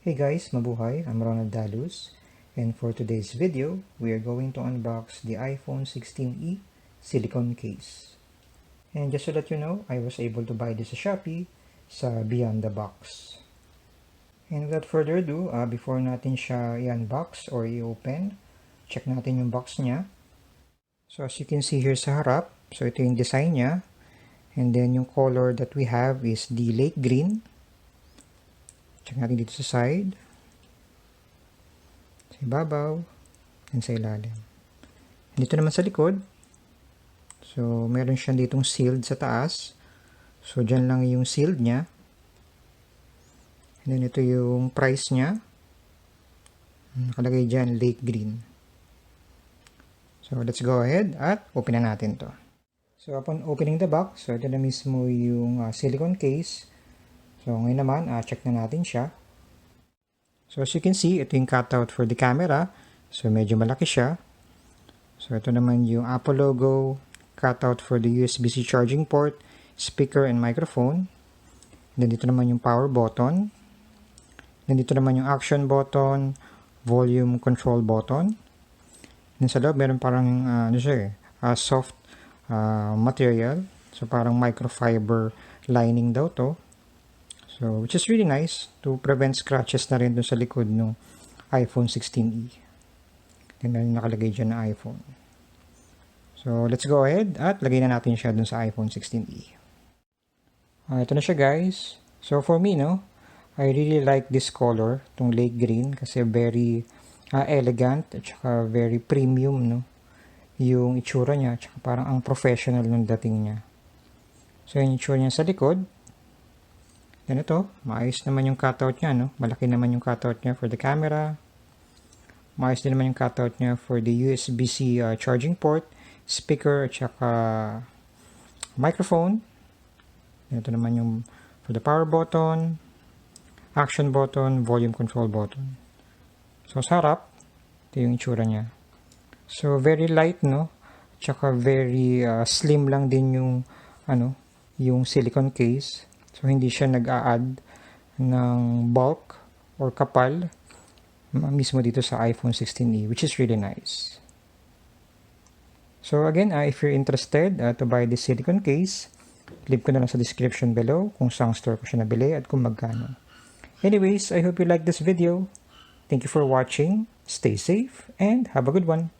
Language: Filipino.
Hey guys, mabuhay! I'm Ronald Dalus, and for today's video, we are going to unbox the iPhone 16e silicone case. And just to let you know, I was able to buy this sa Shopee sa Beyond the Box. And without further ado, before natin siya i-unbox or i-open, check natin yung box niya. So as you can see here sa harap, so ito yung design niya. And then yung color that we have is the lake green. Check natin dito sa side. Sa ibabaw. And sa ilalim. Dito naman sa likod. So, meron siya ditong sealed sa taas. So, dyan lang yung sealed niya. And then ito yung price niya. Nakalagay dyan, lake green. So, let's go ahead at open na natin to. So, upon opening the box, so ito na mismo yung silicone case. So, ngayon naman, check na natin siya. So, as you can see, ito yung cutout for the camera. So, medyo malaki siya. So, ito naman yung Apple logo, cutout for the USB-C charging port, speaker, and microphone. Then, dito naman yung power button. Then, dito naman yung action button, volume control button. Then, sa loob, meron parang, soft material. So, parang microfiber lining daw to. So, which is really nice to prevent scratches na rin dun sa likod ng iPhone 16e. Tingnan yung nakalagay dyan na iPhone. So, let's go ahead at lagay na natin siya dun sa iPhone 16e. Ito na siya guys. So, for me, I really like this color, itong lake green, kasi very elegant at saka very premium, yung itsura niya, at saka parang ang professional ng dating niya. So, yung itsura niya sa likod. Then ito, maayos naman yung cutout niya, Malaki naman yung cutout niya for the camera. Maayos din naman yung cutout niya for the USB-C charging port, speaker, at saka microphone. Then ito naman yung for the power button, action button, volume control button. So, sa harap, ito yung itsura niya. So, very light, At saka very slim lang din yung, yung silicone case. So, hindi siya nag-a-add ng bulk or kapal mismo dito sa iPhone 16e, which is really nice. So, again, if you're interested to buy this silicone case, leave ko na lang sa description below kung saan store ko siya nabili at kung magkano. Anyways, I hope you like this video. Thank you for watching. Stay safe and have a good one.